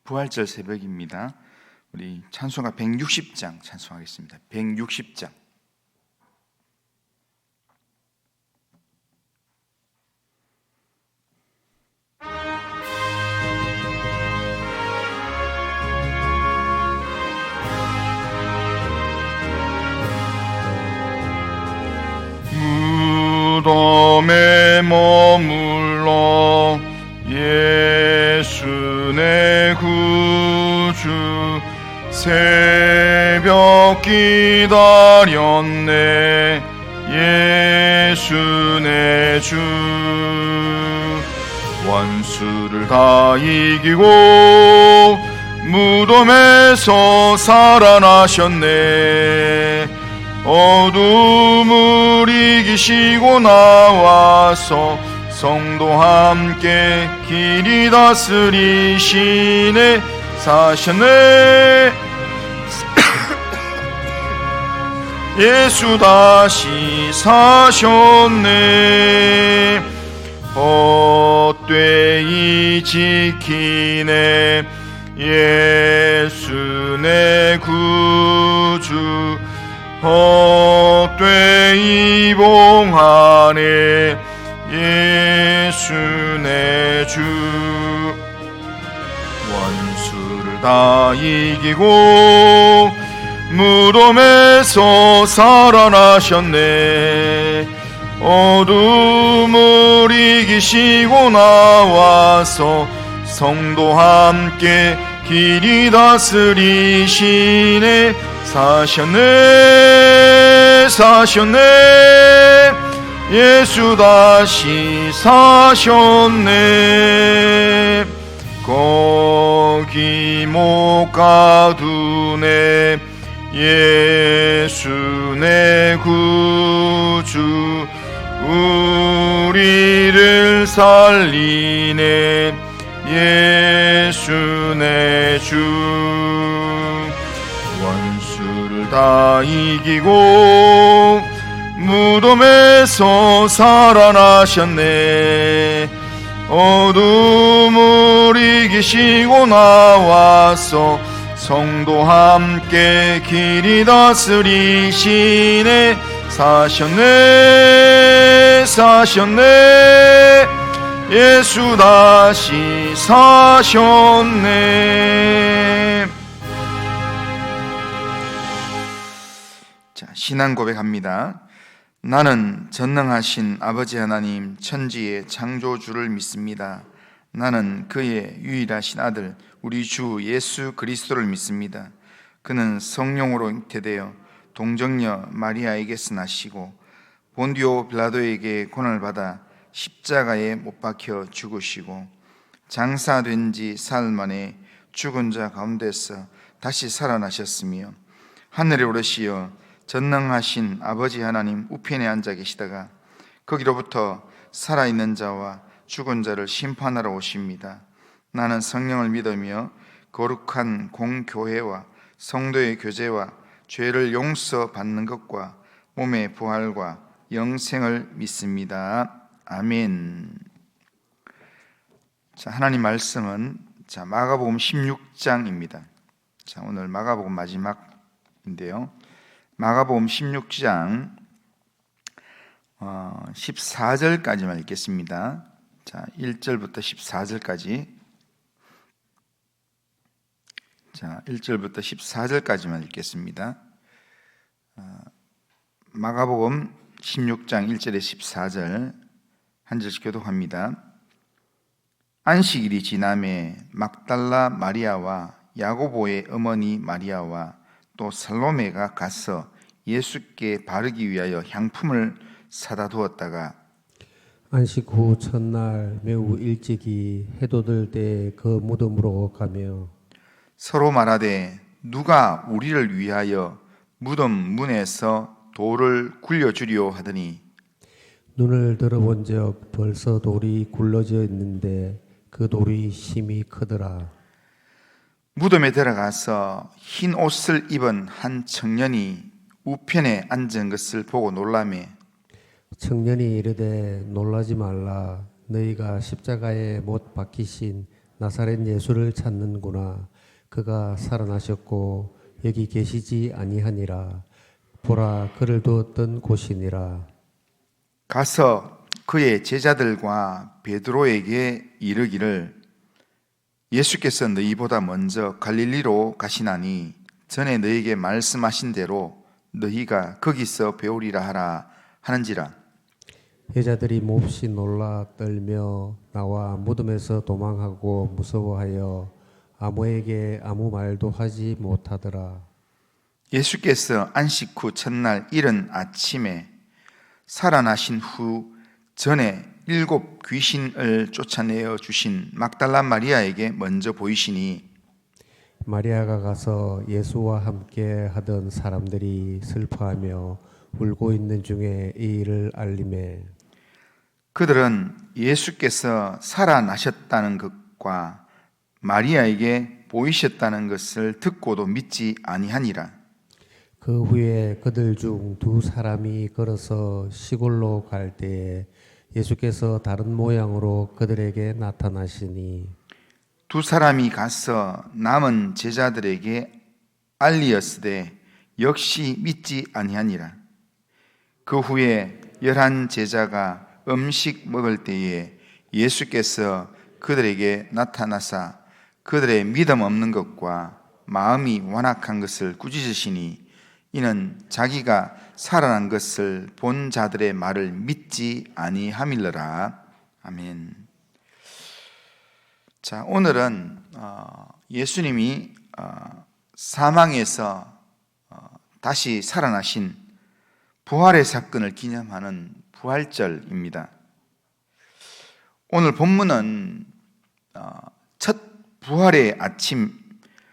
부활절 새벽입니다. 우리 찬송가 160장 찬송하겠습니다. 160장. 무덤에 머물러 예수 내 구주 새벽 기다렸네 예수 내 주 원수를 다 이기고 무덤에서 살아나셨네 어둠을 이기시고 나와서 성도와 함께 길이 다스리시네 사셨네 예수 다시 사셨네 헛되이 지키네 예수 내 구주 헛되이 봉하네 예수 내 주 원수를 다 이기고 무덤에서 살아나셨네 어둠을 이기시고 나와서 성도와 함께 길이 다스리시네 사셨네 사셨네 예수 다시 사셨네 거기 못 가두네 예수 내 구주 우리를 살리네 예수 내 주 원수를 다 이기고 무덤에서 살아나셨네 어둠을 이기시고 나와서 성도와 함께 길이 다스리시네 사셨네 사셨네 예수 다시 사셨네. 자, 신앙 고백합니다. 나는 전능하신 아버지 하나님 천지의 창조주를 믿습니다. 나는 그의 유일하신 아들 우리 주 예수 그리스도를 믿습니다. 그는 성령으로 잉태되어 동정녀 마리아에게서 나시고 본디오 빌라도에게 고난을 받아 십자가에 못 박혀 죽으시고 장사된 지 사흘 만에 죽은 자 가운데서 다시 살아나셨으며 하늘에 오르시어 전능하신 아버지 하나님 우편에 앉아 계시다가 거기로부터 살아있는 자와 죽은 자를 심판하러 오십니다. 나는 성령을 믿으며 거룩한 공교회와 성도의 교제와 죄를 용서받는 것과 몸의 부활과 영생을 믿습니다. 아멘. 자, 하나님 말씀은 마가복음 16장입니다. 자, 오늘 마가복음 마지막인데요. 마가복음 16장 14절까지만 읽겠습니다. 자, 1절부터 14절까지. 자, 1절부터 14절까지만 읽겠습니다. 마가복음 16장 1절에 14절 한 절씩 교독합니다. 안식일이 지남에 막달라 마리아와 야고보의 어머니 마리아와 또 살로메가 가서 예수께 바르기 위하여 향품을 사다 두었다가 안식 후 첫날 매우 일찍이 해돋을 때 그 무덤으로 가며 서로 말하되 누가 우리를 위하여 무덤 문에서 돌을 굴려주리오 하더니 눈을 들어본즉 벌써 돌이 굴러져 있는데 그 돌이 심히 크더라. 무덤에 들어가서 흰 옷을 입은 한 청년이 우편에 앉은 것을 보고 놀라매 청년이 이르되 놀라지 말라. 너희가 십자가에 못 박히신 나사렛 예수를 찾는구나. 그가 살아나셨고 여기 계시지 아니하니라. 보라, 그를 두었던 곳이니라. 가서 그의 제자들과 베드로에게 이르기를 예수께서 너희보다 먼저 갈릴리로 가시나니 전에 너희에게 말씀하신 대로 너희가 거기서 배우리라 하라 하는지라. 여자들이 몹시 놀라 떨며 나와 무덤에서 도망하고 무서워하여 아무에게 아무 말도 하지 못하더라. 예수께서 안식 후 첫날 이른 아침에 살아나신 후 전에 7 귀신을 쫓아내어 주신 막달라 마리아에게 먼저 보이시니 마리아가 가서 예수와 함께 하던 사람들이 슬퍼하며 울고 있는 중에 이 일을 알림해 그들은 예수께서 살아나셨다는 것과 마리아에게 보이셨다는 것을 듣고도 믿지 아니하니라. 그 후에 그들 중 2 사람이 걸어서 시골로 갈 때에 예수께서 다른 모양으로 그들에게 나타나시니 2 사람이 가서 남은 제자들에게 알리었으되 역시 믿지 아니하니라. 그 후에 11 제자가 음식 먹을 때에 예수께서 그들에게 나타나사 그들의 믿음 없는 것과 마음이 완악한 것을 꾸짖으시니 이는 자기가 살아난 것을 본 자들의 말을 믿지 아니함일러라. 아멘. 자, 오늘은 예수님이 사망에서 다시 살아나신 부활의 사건을 기념하는 부활절입니다. 오늘 본문은 첫 부활의 아침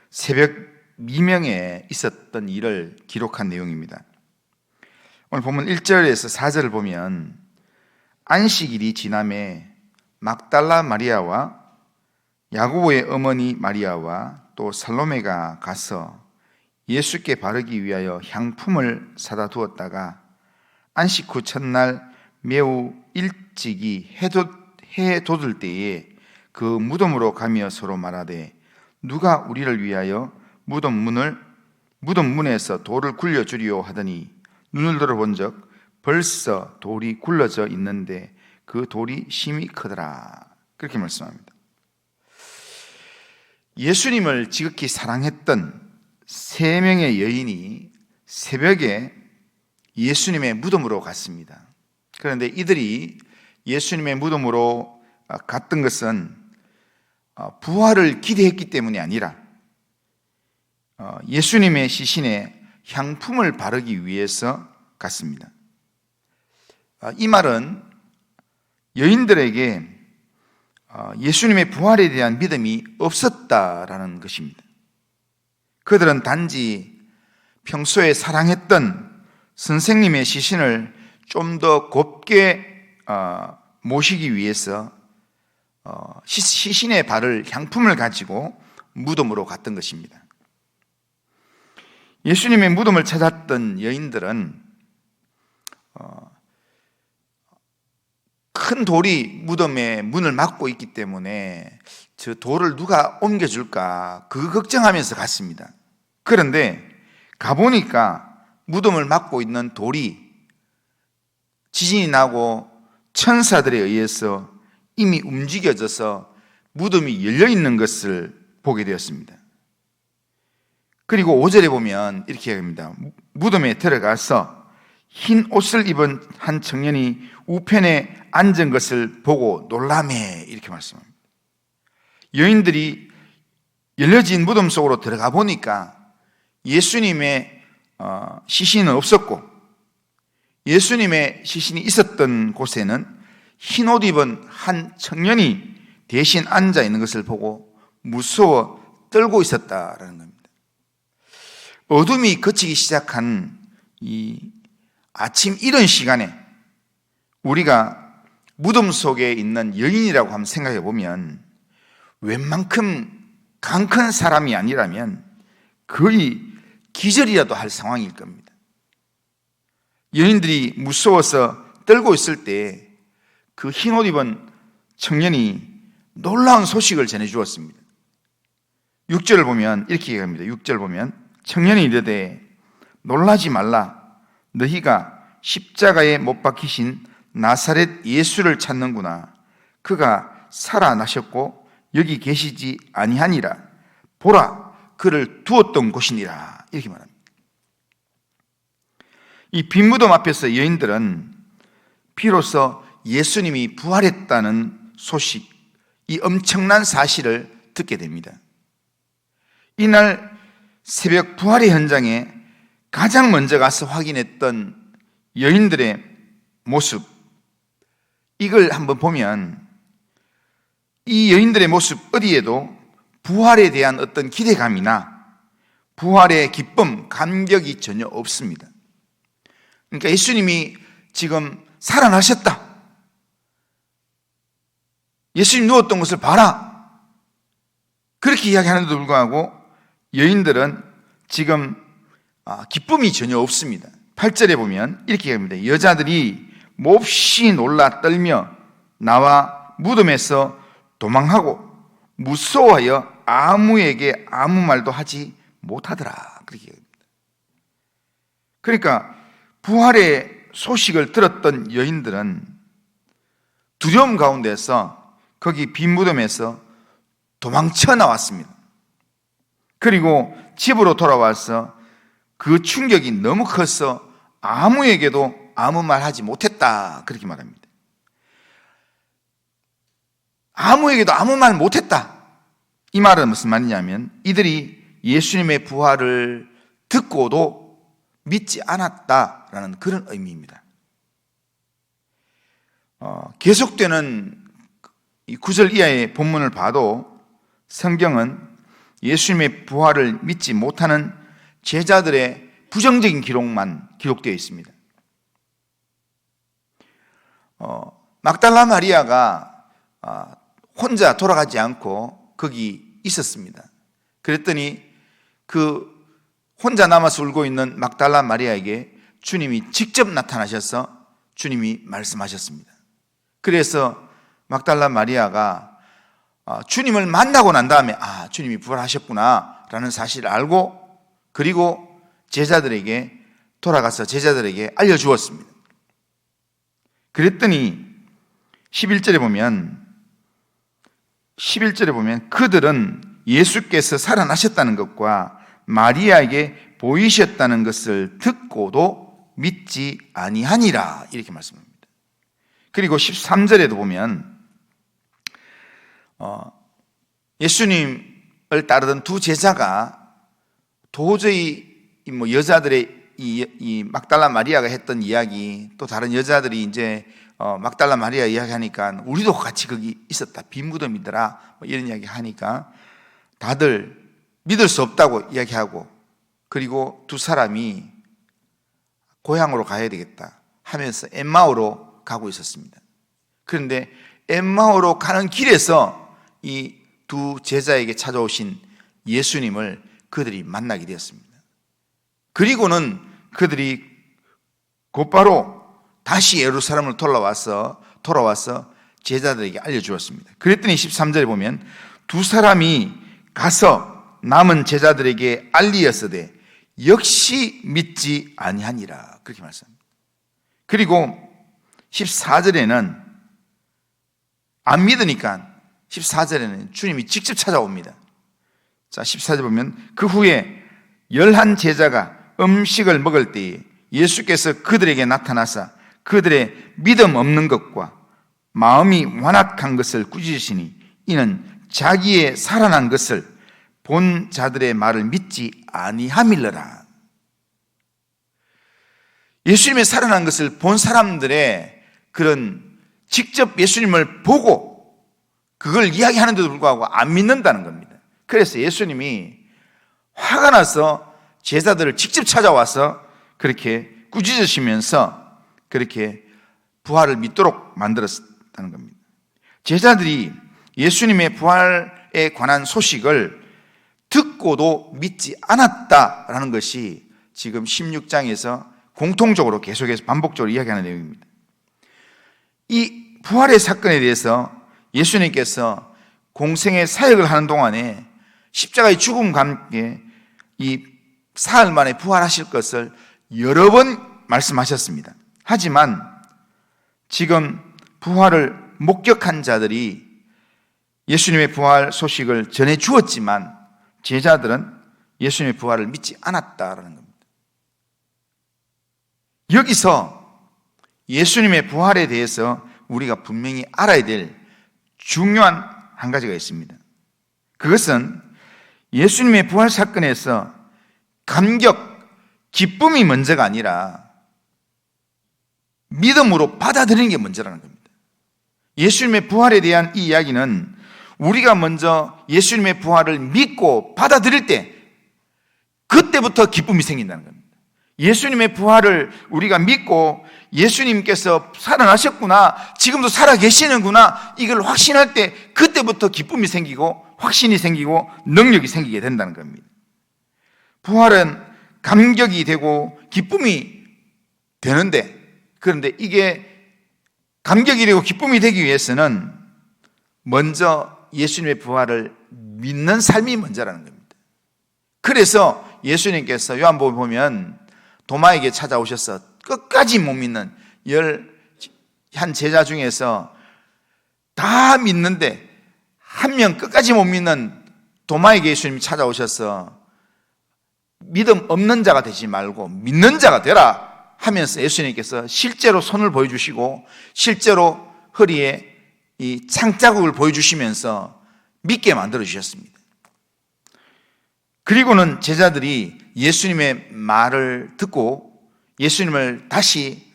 새벽 미명에 있었던 일을 기록한 내용입니다. 오늘 본문 1절에서 4절을 보면 안식일이 지남에 막달라 마리아와 야고보의 어머니 마리아와 또 살로메가 가서 예수께 바르기 위하여 향품을 사다 두었다가 안식 후 첫날 매우 일찍이 해 돋을 때에 그 무덤으로 가며 서로 말하되 누가 우리를 위하여 무덤 문에서 돌을 굴려주리오 하더니 눈을 들어본즉 벌써 돌이 굴러져 있는데 그 돌이 심히 크더라. 그렇게 말씀합니다. 예수님을 지극히 사랑했던 3명의 여인이 새벽에 예수님의 무덤으로 갔습니다. 그런데 이들이 예수님의 무덤으로 갔던 것은 부활을 기대했기 때문이 아니라 예수님의 시신에 향품을 바르기 위해서 갔습니다. 이 말은 여인들에게 예수님의 부활에 대한 믿음이 없었다라는 것입니다. 그들은 단지 평소에 사랑했던 선생님의 시신을 좀 더 곱게 모시기 위해서 시신에 바를 향품을 가지고 무덤으로 갔던 것입니다. 예수님의 무덤을 찾았던 여인들은 큰 돌이 무덤의 문을 막고 있기 때문에 저 돌을 누가 옮겨줄까 그 걱정하면서 갔습니다. 그런데 가보니까 무덤을 막고 있는 돌이 지진이 나고 천사들에 의해서 이미 움직여져서 무덤이 열려있는 것을 보게 되었습니다. 그리고 5절에 보면 이렇게 합니다. 무덤에 들어가서 흰 옷을 입은 한 청년이 우편에 앉은 것을 보고 놀라매 이렇게 말씀합니다. 여인들이 열려진 무덤 속으로 들어가 보니까 예수님의 시신은 없었고 예수님의 시신이 있었던 곳에는 흰 옷 입은 한 청년이 대신 앉아 있는 것을 보고 무서워 떨고 있었다라는 겁니다. 어둠이 걷히기 시작한 이 아침 이른 시간에 우리가 무덤 속에 있는 여인이라고 한번 생각해 보면 웬만큼 강 큰 사람이 아니라면 거의 기절이라도 할 상황일 겁니다. 여인들이 무서워서 떨고 있을 때 그 흰옷 입은 청년이 놀라운 소식을 전해주었습니다. 6절을 보면 이렇게 얘기합니다. 6절 보면 청년이 이르되 놀라지 말라. 너희가 십자가에 못 박히신 나사렛 예수를 찾는구나. 그가 살아나셨고 여기 계시지 아니하니라. 보라, 그를 두었던 곳이니라. 이렇게 말합니다. 이 빈 무덤 앞에서 여인들은 비로소 예수님이 부활했다는 소식, 이 엄청난 사실을 듣게 됩니다. 이날 새벽 부활의 현장에 가장 먼저 가서 확인했던 여인들의 모습, 이걸 한번 보면 이 여인들의 모습 어디에도 부활에 대한 어떤 기대감이나 부활의 기쁨, 감격이 전혀 없습니다. 그러니까 예수님이 지금 살아나셨다. 예수님 누웠던 것을 봐라. 그렇게 이야기하는데도 불구하고 여인들은 지금 기쁨이 전혀 없습니다. 8절에 보면 이렇게 얘기합니다. 여자들이 몹시 놀라 떨며 나와 무덤에서 도망하고 무서워하여 아무에게 아무 말도 하지 못하더라. 그렇게 얘기합니다. 그러니까 부활의 소식을 들었던 여인들은 두려움 가운데서 거기 빈 무덤에서 도망쳐 나왔습니다. 그리고 집으로 돌아와서 그 충격이 너무 커서 아무에게도 아무 말 하지 못했다. 그렇게 말합니다. 아무에게도 아무 말 못했다. 이 말은 무슨 말이냐면 이들이 예수님의 부활을 듣고도 믿지 않았다라는 그런 의미입니다. 계속되는 이 9절 이하의 본문을 봐도 성경은 예수님의 부활을 믿지 못하는 제자들의 부정적인 기록만 기록되어 있습니다. 막달라 마리아가 혼자 돌아가지 않고 거기 있었습니다. 그랬더니 그 혼자 남아서 울고 있는 막달라 마리아에게 주님이 직접 나타나셔서 주님이 말씀하셨습니다. 그래서 막달라 마리아가 주님을 만나고 난 다음에 주님이 부활하셨구나 라는 사실을 알고 그리고 제자들에게 돌아가서 제자들에게 알려주었습니다. 그랬더니 11절에 보면 그들은 예수께서 살아나셨다는 것과 마리아에게 보이셨다는 것을 듣고도 믿지 아니하니라 이렇게 말씀합니다. 그리고 13절에도 보면 예수님을 따르던 두 제자가 도저히 여자들의 이 막달라 마리아가 했던 이야기 또 다른 여자들이 이제 막달라 마리아 이야기하니까 우리도 같이 거기 있었다. 빈 무덤이더라. 이런 이야기 하니까 다들 믿을 수 없다고 이야기하고 그리고 두 사람이 고향으로 가야 되겠다 하면서 엠마오로 가고 있었습니다. 그런데 엠마오로 가는 길에서 이 두 제자에게 찾아오신 예수님을 그들이 만나게 되었습니다. 그리고는 그들이 곧바로 다시 예루살렘을 돌아와서 제자들에게 알려주었습니다. 그랬더니 13절에 보면 두 사람이 가서 남은 제자들에게 알리었으되 역시 믿지 아니하니라 그렇게 말씀합니다. 그리고 14절에는 안 믿으니까 14절에는 주님이 직접 찾아옵니다. 자, 14절 보면 그 후에 11 제자가 음식을 먹을 때에 예수께서 그들에게 나타나사 그들의 믿음 없는 것과 마음이 완악한 것을 꾸짖으시니 이는 자기의 살아난 것을 본 자들의 말을 믿지 아니함일러라. 예수님의 살아난 것을 본 사람들의 그런 직접 예수님을 보고 그걸 이야기하는데도 불구하고 안 믿는다는 겁니다. 그래서 예수님이 화가 나서 제자들을 직접 찾아와서 그렇게 꾸짖으시면서 그렇게 부활을 믿도록 만들었다는 겁니다. 제자들이 예수님의 부활에 관한 소식을 듣고도 믿지 않았다라는 것이 지금 16장에서 공통적으로 계속해서 반복적으로 이야기하는 내용입니다. 이 부활의 사건에 대해서 예수님께서 공생의 사역을 하는 동안에 십자가의 죽음과 함께 이 사흘 만에 부활하실 것을 여러 번 말씀하셨습니다. 하지만 지금 부활을 목격한 자들이 예수님의 부활 소식을 전해 주었지만 제자들은 예수님의 부활을 믿지 않았다라는 겁니다. 여기서 예수님의 부활에 대해서 우리가 분명히 알아야 될 중요한 한 가지가 있습니다. 그것은 예수님의 부활 사건에서 감격, 기쁨이 먼저가 아니라 믿음으로 받아들이는 게 먼저라는 겁니다. 예수님의 부활에 대한 이 이야기는 우리가 먼저 예수님의 부활을 믿고 받아들일 때 그때부터 기쁨이 생긴다는 겁니다. 예수님의 부활을 우리가 믿고 예수님께서 살아나셨구나, 지금도 살아계시는구나, 이걸 확신할 때 그때부터 기쁨이 생기고 확신이 생기고 능력이 생기게 된다는 겁니다. 부활은 감격이 되고 기쁨이 되는데, 그런데 이게 감격이 되고 기쁨이 되기 위해서는 먼저 예수님의 부활을 믿는 삶이 먼저라는 겁니다. 그래서 예수님께서 요한복음 보면 도마에게 찾아오셔서 끝까지 못 믿는 11 제자 중에서 다 믿는데 한 명 끝까지 못 믿는 도마에게 예수님이 찾아오셔서 믿음 없는 자가 되지 말고 믿는 자가 되라 하면서 예수님께서 실제로 손을 보여주시고 실제로 허리에 이 창자국을 보여주시면서 믿게 만들어 주셨습니다. 그리고는 제자들이 예수님의 말을 듣고 예수님을 다시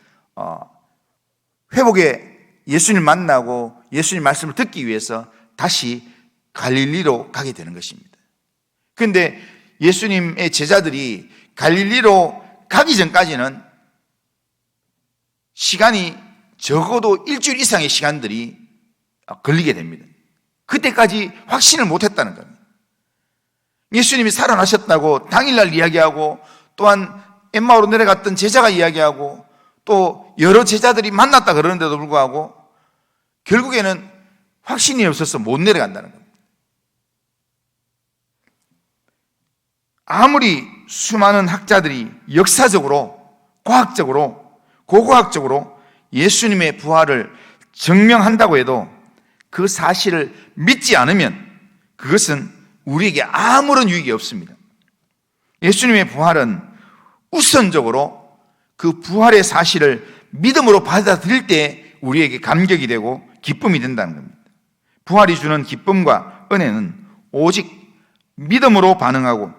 회복에 예수님 만나고 예수님 말씀을 듣기 위해서 다시 갈릴리로 가게 되는 것입니다. 그런데 예수님의 제자들이 갈릴리로 가기 전까지는 시간이 적어도 일주일 이상의 시간들이 걸리게 됩니다. 그때까지 확신을 못했다는 겁니다. 예수님이 살아나셨다고 당일날 이야기하고 또한 엠마오로 내려갔던 제자가 이야기하고 또 여러 제자들이 만났다 그러는데도 불구하고 결국에는 확신이 없어서 못 내려간다는 겁니다. 아무리 수많은 학자들이 역사적으로, 과학적으로, 고고학적으로 예수님의 부활을 증명한다고 해도 그 사실을 믿지 않으면 그것은 우리에게 아무런 유익이 없습니다. 예수님의 부활은 우선적으로 그 부활의 사실을 믿음으로 받아들일 때 우리에게 감격이 되고 기쁨이 된다는 겁니다. 부활이 주는 기쁨과 은혜는 오직 믿음으로 반응하고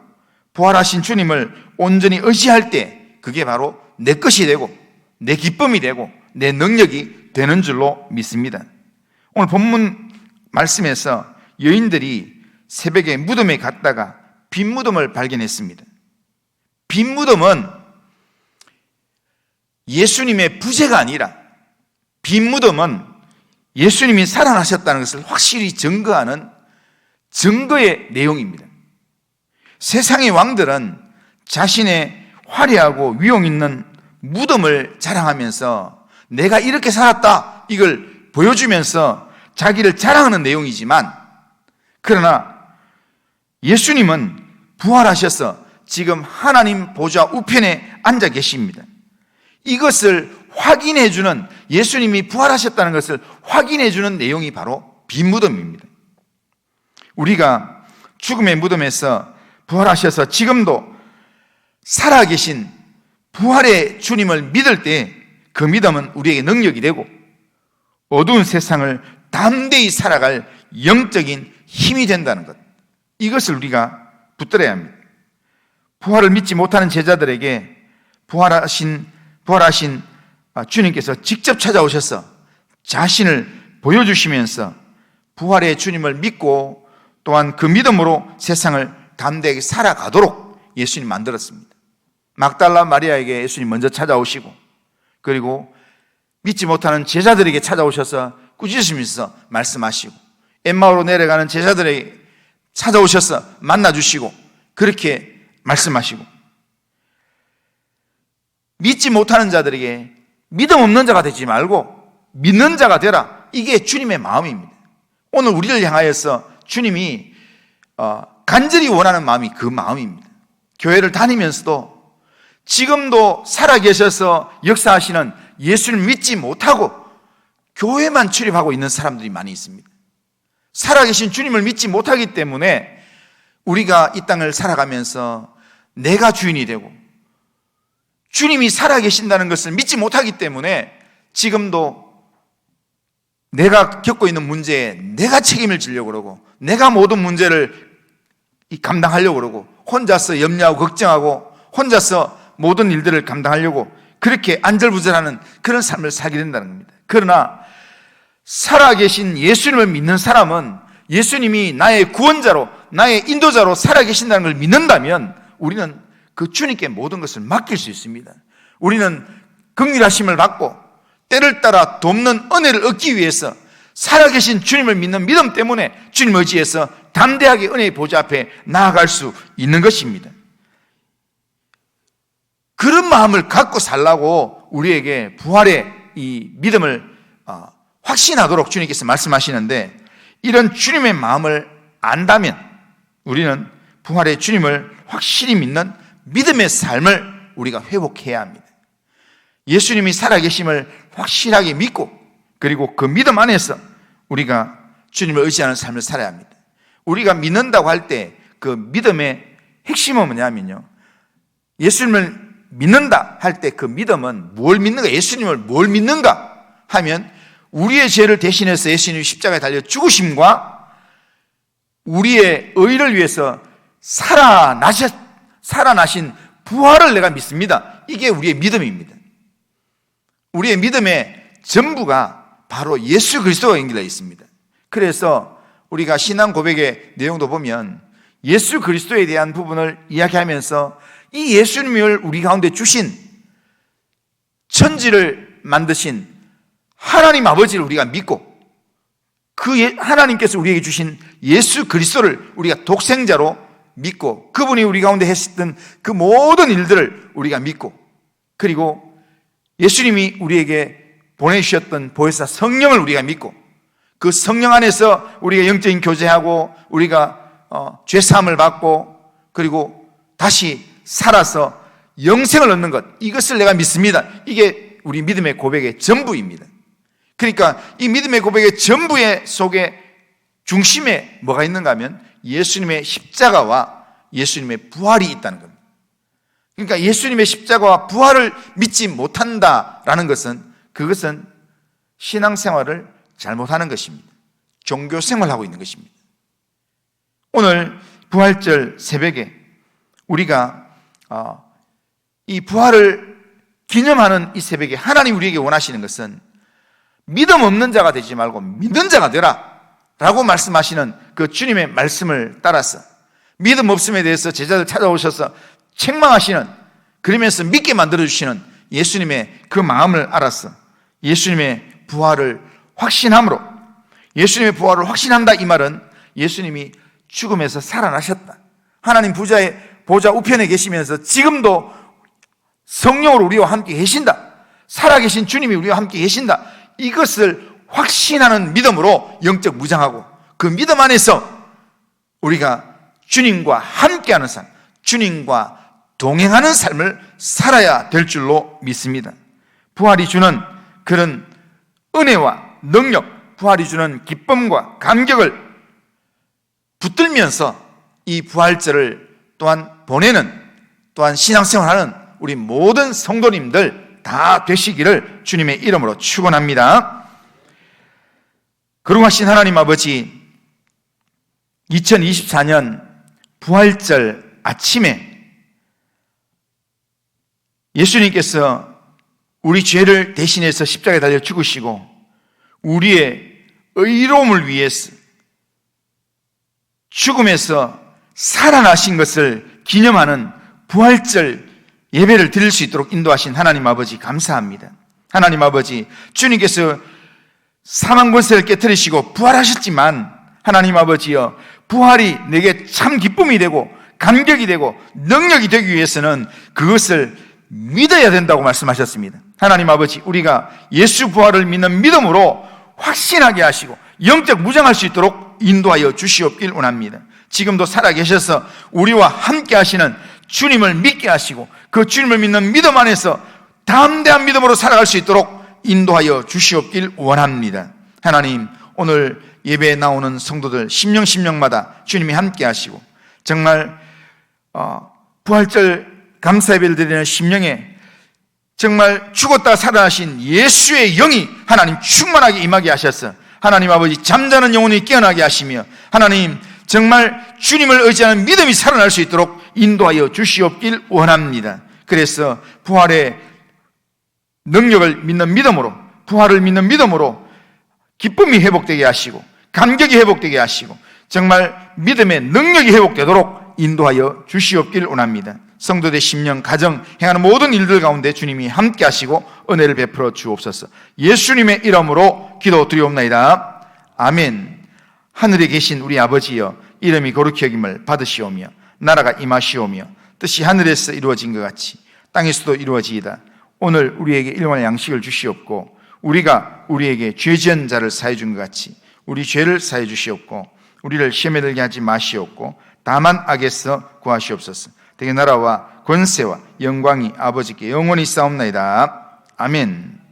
부활하신 주님을 온전히 의지할 때 그게 바로 내 것이 되고 내 기쁨이 되고 내 능력이 되는 줄로 믿습니다. 오늘 본문 말씀에서 여인들이 새벽에 무덤에 갔다가 빈 무덤을 발견했습니다. 빈 무덤은 예수님의 부재가 아니라 빈 무덤은 예수님이 살아나셨다는 것을 확실히 증거하는 증거의 내용입니다. 세상의 왕들은 자신의 화려하고 위용 있는 무덤을 자랑하면서 내가 이렇게 살았다 이걸 보여주면서 자기를 자랑하는 내용이지만 그러나 예수님은 부활하셔서 지금 하나님 보좌 우편에 앉아 계십니다. 이것을 확인해주는 예수님이 부활하셨다는 것을 확인해주는 내용이 바로 빈 무덤입니다. 우리가 죽음의 무덤에서 부활하셔서 지금도 살아계신 부활의 주님을 믿을 때 그 믿음은 우리에게 능력이 되고 어두운 세상을 담대히 살아갈 영적인 힘이 된다는 것, 이것을 우리가 붙들어야 합니다. 부활을 믿지 못하는 제자들에게 부활하신 주님께서 직접 찾아오셔서 자신을 보여주시면서 부활의 주님을 믿고 또한 그 믿음으로 세상을 담대하게 살아가도록 예수님 만들었습니다. 막달라 마리아에게 예수님 먼저 찾아오시고 그리고 믿지 못하는 제자들에게 찾아오셔서 꾸짖으시면서 말씀하시고 엠마오로 내려가는 제자들에게 찾아오셔서 만나주시고 그렇게 말씀하시고 믿지 못하는 자들에게 믿음 없는 자가 되지 말고 믿는 자가 되라, 이게 주님의 마음입니다. 오늘 우리를 향하여서 주님이 간절히 원하는 마음이 그 마음입니다. 교회를 다니면서도 지금도 살아계셔서 역사하시는 예수를 믿지 못하고 교회만 출입하고 있는 사람들이 많이 있습니다. 살아계신 주님을 믿지 못하기 때문에 우리가 이 땅을 살아가면서 내가 주인이 되고 주님이 살아계신다는 것을 믿지 못하기 때문에 지금도 내가 겪고 있는 문제에 내가 책임을 지려고 그러고 내가 모든 문제를 감당하려고 그러고 혼자서 염려하고 걱정하고 혼자서 모든 일들을 감당하려고 그렇게 안절부절하는 그런 삶을 살게 된다는 겁니다. 그러나 살아계신 예수님을 믿는 사람은 예수님이 나의 구원자로 나의 인도자로 살아계신다는 걸 믿는다면 우리는 그 주님께 모든 것을 맡길 수 있습니다. 우리는 긍휼하심을 받고 때를 따라 돕는 은혜를 얻기 위해서 살아계신 주님을 믿는 믿음 때문에 주님 의지해서 담대하게 은혜의 보좌 앞에 나아갈 수 있는 것입니다. 그런 마음을 갖고 살라고 우리에게 부활의 이 믿음을 확신하도록 주님께서 말씀하시는데, 이런 주님의 마음을 안다면 우리는 부활의 주님을 확실히 믿는 믿음의 삶을 우리가 회복해야 합니다. 예수님이 살아계심을 확실하게 믿고 그리고 그 믿음 안에서 우리가 주님을 의지하는 삶을 살아야 합니다. 우리가 믿는다고 할 때 그 믿음의 핵심은 뭐냐면요, 예수님을 믿는다 할 때 그 믿음은 뭘 믿는가, 예수님을 뭘 믿는가 하면 우리의 죄를 대신해서 예수님이 십자가에 달려 죽으심과 우리의 의를 위해서 살아나신 부활을 내가 믿습니다. 이게 우리의 믿음입니다. 우리의 믿음의 전부가 바로 예수 그리스도와 연결되어 있습니다. 그래서 우리가 신앙 고백의 내용도 보면 예수 그리스도에 대한 부분을 이야기하면서 이 예수님을 우리 가운데 주신, 천지를 만드신 하나님 아버지를 우리가 믿고 그 하나님께서 우리에게 주신 예수 그리스도를 우리가 독생자로 믿고 그분이 우리 가운데 했었던 그 모든 일들을 우리가 믿고, 그리고 예수님이 우리에게 보내주셨던 보혜사 성령을 우리가 믿고 그 성령 안에서 우리가 영적인 교제하고 우리가 죄사함을 받고 그리고 다시 살아서 영생을 얻는 것, 이것을 내가 믿습니다. 이게 우리 믿음의 고백의 전부입니다. 그러니까 이 믿음의 고백의 전부의 속에 중심에 뭐가 있는가 하면 예수님의 십자가와 예수님의 부활이 있다는 겁니다. 그러니까 예수님의 십자가와 부활을 믿지 못한다라는 것은, 그것은 신앙생활을 잘못하는 것입니다. 종교생활을 하고 있는 것입니다. 오늘 부활절 새벽에 우리가 이 부활을 기념하는 이 새벽에 하나님 우리에게 원하시는 것은 믿음 없는 자가 되지 말고 믿는 자가 되라 라고 말씀하시는 그 주님의 말씀을 따라서 믿음 없음에 대해서 제자들 찾아오셔서 책망하시는, 그러면서 믿게 만들어주시는 예수님의 그 마음을 알아서 예수님의 부활을 확신함으로, 예수님의 부활을 확신한다 이 말은 예수님이 죽음에서 살아나셨다, 하나님 보좌 우편에 계시면서 지금도 성령으로 우리와 함께 계신다, 살아계신 주님이 우리와 함께 계신다, 이것을 확신하는 믿음으로 영적 무장하고 그 믿음 안에서 우리가 주님과 함께하는 삶, 주님과 동행하는 삶을 살아야 될 줄로 믿습니다. 부활이 주는 그런 은혜와 능력, 부활이 주는 기쁨과 감격을 붙들면서 이 부활절을 또한 보내는, 또한 신앙생활하는 우리 모든 성도님들 다 되시기를 주님의 이름으로 축원합니다. 거룩하신 하나님 아버지, 2024년 부활절 아침에 예수님께서 우리 죄를 대신해서 십자가에 달려 죽으시고 우리의 의로움을 위해서 죽음에서 살아나신 것을 기념하는 부활절 예배를 드릴 수 있도록 인도하신 하나님 아버지 감사합니다. 하나님 아버지, 주님께서 사망 권세를 깨뜨리시고 부활하셨지만 하나님 아버지여, 부활이 내게 참 기쁨이 되고 감격이 되고 능력이 되기 위해서는 그것을 믿어야 된다고 말씀하셨습니다. 하나님 아버지, 우리가 예수 부활을 믿는 믿음으로 확신하게 하시고 영적 무장할 수 있도록 인도하여 주시옵길 원합니다. 지금도 살아계셔서 우리와 함께 하시는 주님을 믿게 하시고 그 주님을 믿는 믿음 안에서 담대한 믿음으로 살아갈 수 있도록 인도하여 주시옵길 원합니다. 하나님, 오늘 예배에 나오는 성도들 심령마다 주님이 함께 하시고 정말 부활절 감사예배를 드리는 심령에 정말 죽었다 살아나신 예수의 영이 하나님 충만하게 임하게 하셔서 하나님 아버지 잠자는 영혼이 깨어나게 하시며 하나님 정말 주님을 의지하는 믿음이 살아날 수 있도록 인도하여 주시옵길 원합니다. 그래서 부활의 능력을 믿는 믿음으로, 부활을 믿는 믿음으로 기쁨이 회복되게 하시고 감격이 회복되게 하시고 정말 믿음의 능력이 회복되도록 인도하여 주시옵길 원합니다. 성도들 심령, 가정 행하는 모든 일들 가운데 주님이 함께 하시고 은혜를 베풀어 주옵소서. 예수님의 이름으로 기도드리옵나이다. 아멘. 하늘에 계신 우리 아버지여, 이름이 거룩히 여김을 받으시오며 나라가 임하시오며 뜻이 하늘에서 이루어진 것 같이 땅에서도 이루어지이다. 오늘 우리에게 일용할 양식을 주시옵고 우리가 우리에게 죄 지은 자를 사해 준 것 같이 우리 죄를 사해 주시옵고 우리를 시험에 들게 하지 마시옵고 다만 악에서 구하시옵소서. 되게 나라와 권세와 영광이 아버지께 영원히 싸움나이다. 아멘.